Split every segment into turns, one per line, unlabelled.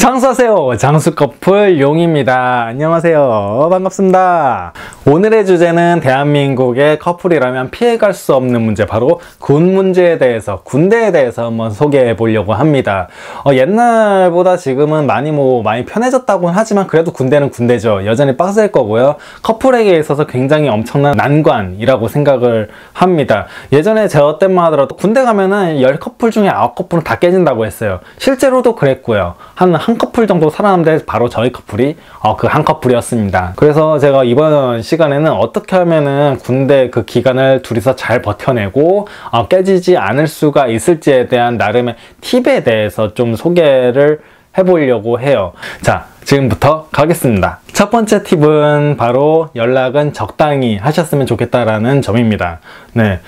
장수하세요. 장수커플 용입니다. 안녕하세요. 반갑습니다. 오늘의 주제는 대한민국의 커플이라면 피해갈 수 없는 문제, 바로 군 문제에 대해서, 군대에 대해서 한번 소개해 보려고 합니다. 옛날보다 지금은 많이 편해졌다고는 하지만 그래도 군대는 군대죠. 여전히 빡셀 거고요. 커플에게 있어서 굉장히 엄청난 난관이라고 생각을 합니다. 예전에 저 때만 하더라도 군대 가면은 10커플 중에 9커플은 다 깨진다고 했어요. 실제로도 그랬고요. 한 커플 정도 살아남는데 바로 저희 커플이 그 한 커플이었습니다. 그래서 제가 이번 시간에는 어떻게 하면은 군대 그 기간을 둘이서 잘 버텨내고 깨지지 않을 수가 있을지에 대한 나름의 팁에 대해서 좀 소개를 해보려고 해요. 자, 지금부터 가겠습니다. 첫 번째 팁은 바로 연락은 적당히 하셨으면 좋겠다라는 점입니다. 네.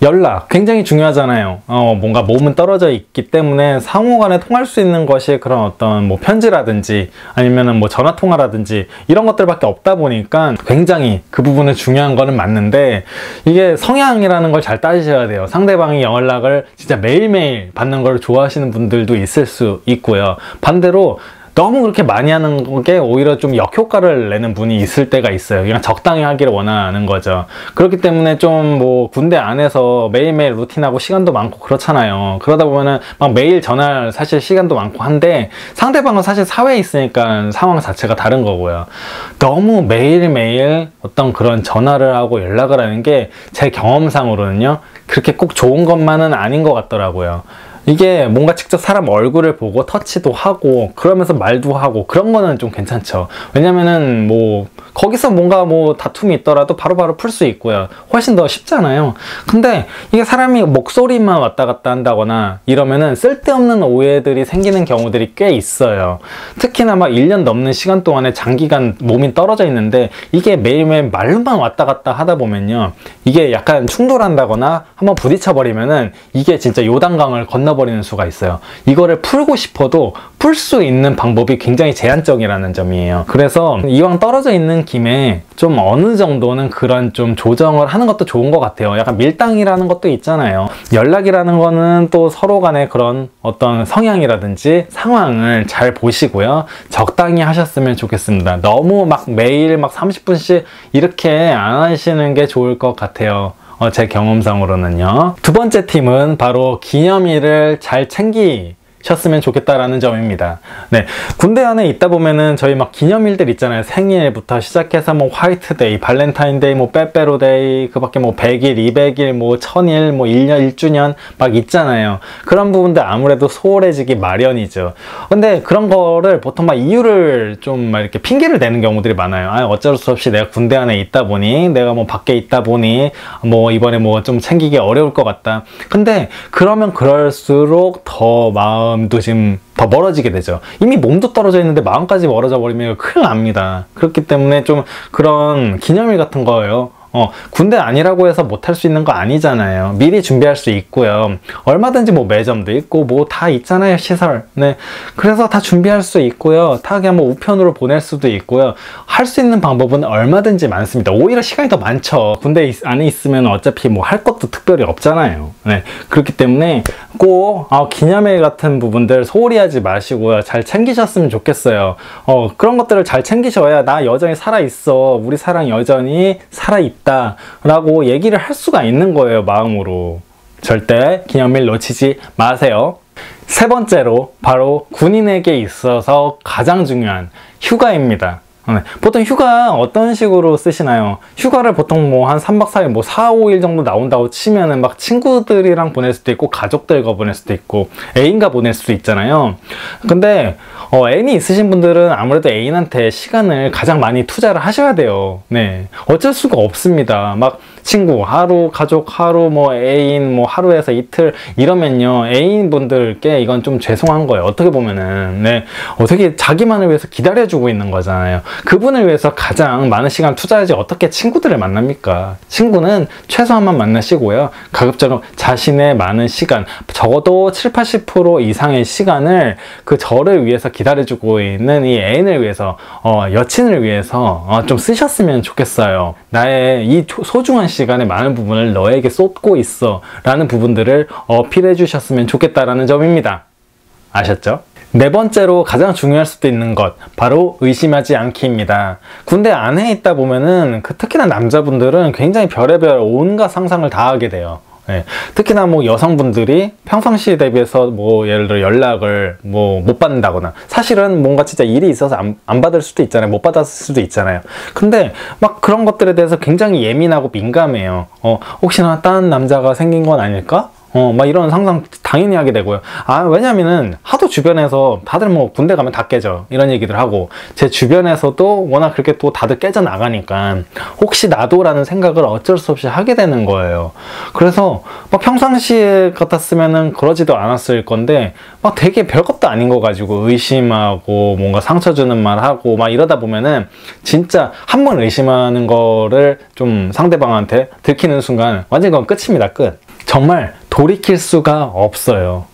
연락 굉장히 중요하잖아요. 뭔가 몸은 떨어져 있기 때문에 상호간에 통할 수 있는 것이 그런 어떤 편지라든지 아니면은 전화 통화라든지 이런 것들밖에 없다 보니까 굉장히 그 부분은 중요한 거는 맞는데, 이게 성향이라는 걸 잘 따지셔야 돼요. 상대방이 연락을 진짜 매일매일 받는 걸 좋아하시는 분들도 있을 수 있고요. 반대로 너무 그렇게 많이 하는 게 오히려 좀 역효과를 내는 분이 있을 때가 있어요. 그냥 적당히 하기를 원하는 거죠. 그렇기 때문에 좀 군대 안에서 매일매일 루틴하고 시간도 많고 그렇잖아요. 그러다 보면은 막 매일 전화할 사실 시간도 많고 한데, 상대방은 사실 사회에 있으니까 상황 자체가 다른 거고요. 너무 매일매일 어떤 그런 전화를 하고 연락을 하는 게 제 경험상으로는요, 그렇게 꼭 좋은 것만은 아닌 것 같더라고요. 이게 뭔가 직접 사람 얼굴을 보고 터치도 하고 그러면서 말도 하고 그런 거는 좀 괜찮죠. 왜냐면은 거기서 뭔가 다툼이 있더라도 바로바로 풀 수 있고요. 훨씬 더 쉽잖아요. 근데 이게 사람이 목소리만 왔다 갔다 한다거나 이러면은 쓸데없는 오해들이 생기는 경우들이 꽤 있어요. 특히나 1년 넘는 시간 동안에 장기간 몸이 떨어져 있는데 이게 매일매일 말로만 왔다 갔다 하다 보면요, 이게 약간 충돌한다거나 한번 부딪혀 버리면은 이게 진짜 요단강을 건너버리는 수가 있어요. 이거를 풀고 싶어도 풀 수 있는 방법이 굉장히 제한적이라는 점이에요. 그래서 이왕 떨어져 있는 김에 좀 어느 정도는 그런 좀 조정을 하는 것도 좋은 것 같아요. 약간 밀당이라는 것도 있잖아요. 연락이라는 거는 또 서로 간의 그런 어떤 성향이라든지 상황을 잘 보시고요. 적당히 하셨으면 좋겠습니다. 너무 매일 30분씩 이렇게 안 하시는 게 좋을 것 같아요. 제 경험상으로는요. 두 번째 팁은 바로 기념일을 잘 챙기셨으면 좋겠다라는 점입니다. 네, 군대 안에 있다 보면은 저희 기념일들 있잖아요. 생일부터 시작해서 화이트데이, 발렌타인데이, 빼빼로데이, 그 밖에 100일, 200일, 1000일, 1년, 1주년 있잖아요. 그런 부분들 아무래도 소홀해지기 마련이죠. 근데 그런 거를 보통 이유를 좀 이렇게 핑계를 대는 경우들이 많아요. 어쩔 수 없이 내가 군대 안에 있다 보니, 내가 밖에 있다 보니, 이번에 좀 챙기기 어려울 것 같다. 근데 그러면 그럴수록 더 마음도 지금 더 멀어지게 되죠. 이미 몸도 떨어져 있는데 마음까지 멀어져 버리면 큰일 납니다. 그렇기 때문에 좀 그런 기념일 같은 거예요. 군대 아니라고 해서 못할 수 있는 거 아니잖아요. 미리 준비할 수 있고요. 얼마든지 매점도 있고 다 있잖아요, 시설. 네, 그래서 다 준비할 수 있고요. 다 그냥 우편으로 보낼 수도 있고요. 할 수 있는 방법은 얼마든지 많습니다. 오히려 시간이 더 많죠. 군대 안에 있으면 어차피 할 것도 특별히 없잖아요. 네, 그렇기 때문에 꼭 기념일 같은 부분들 소홀히 하지 마시고요. 잘 챙기셨으면 좋겠어요. 그런 것들을 잘 챙기셔야 나 여전히 살아있어, 우리 사랑 여전히 살아있다 라고 얘기를 할 수가 있는 거예요, 마음으로. 절대 기념일 놓치지 마세요. 세 번째로 바로 군인에게 있어서 가장 중요한 휴가입니다. 보통 휴가 어떤 식으로 쓰시나요? 휴가를 보통 한 3박 4일, 4, 5일 정도 나온다고 치면은 친구들이랑 보낼 수도 있고, 가족들과 보낼 수도 있고, 애인과 보낼 수도 있잖아요. 근데 애인이 있으신 분들은 아무래도 애인한테 시간을 가장 많이 투자를 하셔야 돼요. 네, 어쩔 수가 없습니다. 친구 하루, 가족 하루, 애인 하루에서 이틀 이러면요, 애인분들께 이건 좀 죄송한 거예요. 어떻게 보면은. 네, 어떻게 자기만을 위해서 기다려주고 있는 거잖아요. 그분을 위해서 가장 많은 시간 투자하지 어떻게 친구들을 만납니까? 친구는 최소한만 만나시고요. 가급적이면 자신의 많은 시간, 적어도 70~80% 이상의 시간을 저를 위해서 기다려주고 있는 이 애인을 위해서, 여친을 위해서 좀 쓰셨으면 좋겠어요. 나의 이 소중한 시간의 많은 부분을 너에게 쏟고 있어 라는 부분들을 어필해 주셨으면 좋겠다라는 점입니다. 아셨죠? 네 번째로 가장 중요할 수도 있는 것, 바로 의심하지 않기입니다. 군대 안에 있다 보면은 특히나 남자분들은 굉장히 별의별 온갖 상상을 다 하게 돼요. 예. 특히나 뭐 여성분들이 평상시에 대비해서 뭐 예를 들어 연락을 뭐 못 받는다거나, 사실은 뭔가 진짜 일이 있어서 안 받을 수도 있잖아요. 못 받았을 수도 있잖아요. 근데 막 그런 것들에 대해서 굉장히 예민하고 민감해요. 혹시나 다른 남자가 생긴 건 아닐까? 막 이런 상상 당연히 하게 되고요. 왜냐면은 하도 주변에서 다들 뭐 군대 가면 다 깨져, 이런 얘기들 하고, 제 주변에서도 워낙 그렇게 또 다들 깨져 나가니까 혹시 나도라는 생각을 어쩔 수 없이 하게 되는 거예요. 그래서 막 평상시에 같았으면은 그러지도 않았을 건데 막 되게 별것도 아닌 거 가지고 의심하고 뭔가 상처 주는 말 하고 막 이러다 보면은 진짜 한 번 의심하는 거를 좀 상대방한테 들키는 순간 완전 그건 끝입니다. 끝. 정말 돌이킬 수가 없어요.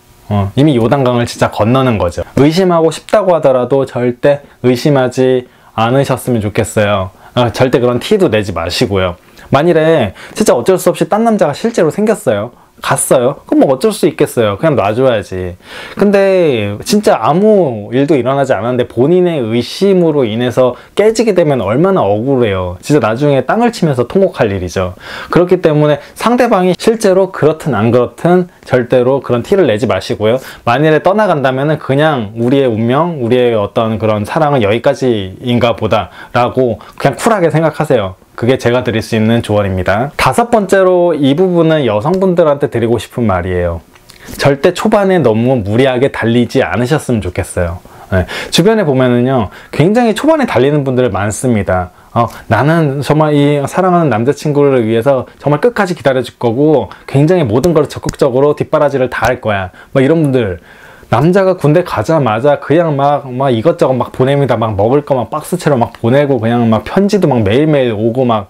이미 요단강을 진짜 건너는 거죠. 의심하고 싶다고 하더라도 절대 의심하지 않으셨으면 좋겠어요. 절대 그런 티도 내지 마시고요. 만일에 진짜 어쩔 수 없이 딴 남자가 실제로 생겼어요. 갔어요. 그럼 뭐 어쩔 수 있겠어요. 그냥 놔줘야지. 근데 진짜 아무 일도 일어나지 않았는데 본인의 의심으로 인해서 깨지게 되면 얼마나 억울해요. 진짜 나중에 땅을 치면서 통곡할 일이죠. 그렇기 때문에 상대방이 실제로 그렇든 안 그렇든 절대로 그런 티를 내지 마시고요. 만일에 떠나간다면 그냥 우리의 운명, 우리의 어떤 그런 사랑은 여기까지인가 보다 라고 그냥 쿨하게 생각하세요. 그게 제가 드릴 수 있는 조언입니다. 다섯 번째로, 이 부분은 여성분들한테 드리고 싶은 말이에요. 절대 초반에 너무 무리하게 달리지 않으셨으면 좋겠어요. 네. 주변에 보면은요, 굉장히 초반에 달리는 분들 많습니다. 나는 정말 이 사랑하는 남자친구를 위해서 정말 끝까지 기다려줄 거고 굉장히 모든 걸 적극적으로 뒷바라지를 다 할 거야, 뭐 이런 분들. 남자가 군대 가자마자 그냥 막 이것저것 막 보냅니다. 막 먹을 거 막 박스채로 막 보내고, 그냥 막 편지도 막 매일매일 오고, 막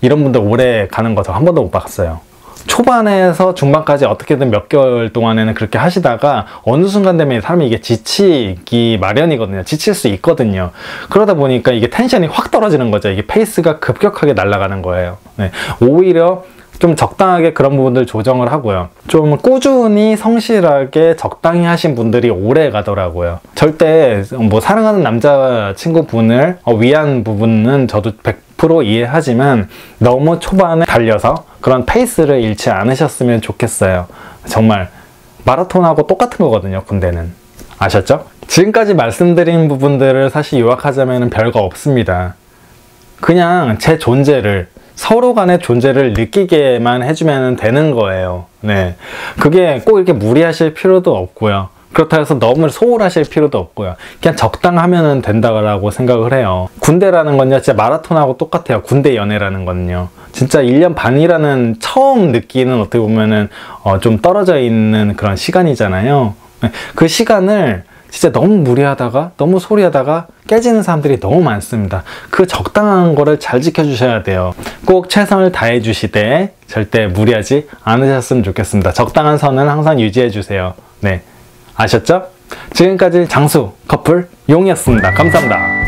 이런 분들 오래 가는 거 저 한 번도 못 봤어요. 초반에서 중반까지 어떻게든 몇 개월 동안에는 그렇게 하시다가 어느 순간 되면 사람이 이게 지치기 마련이거든요. 지칠 수 있거든요. 그러다 보니까 이게 텐션이 확 떨어지는 거죠. 이게 페이스가 급격하게 날아가는 거예요. 네. 오히려 좀 적당하게 그런 부분들 조정을 하고요. 좀 꾸준히 성실하게 적당히 하신 분들이 오래 가더라고요. 절대 뭐 사랑하는 남자친구분을 위한 부분은 저도 100% 이해하지만 너무 초반에 달려서 그런 페이스를 잃지 않으셨으면 좋겠어요. 정말 마라톤하고 똑같은 거거든요, 군대는. 아셨죠? 지금까지 말씀드린 부분들을 사실 요약하자면 별거 없습니다. 그냥 제 존재를, 서로 간의 존재를 느끼게만 해주면 되는 거예요. 네. 그게 꼭 이렇게 무리하실 필요도 없고요. 그렇다고 해서 너무 소홀하실 필요도 없고요. 그냥 적당하면 된다고 생각을 해요. 군대라는 건요, 진짜 마라톤하고 똑같아요. 군대 연애라는 건요. 진짜 1년 반이라는 처음 느끼는, 어떻게 보면은 좀 떨어져 있는 그런 시간이잖아요. 네. 그 시간을 진짜 너무 무리하다가 너무 소리하다가 깨지는 사람들이 너무 많습니다. 그 적당한 거를 잘 지켜주셔야 돼요. 꼭 최선을 다해 주시되 절대 무리하지 않으셨으면 좋겠습니다. 적당한 선은 항상 유지해 주세요. 네, 아셨죠? 지금까지 장수 커플 용이었습니다. 감사합니다.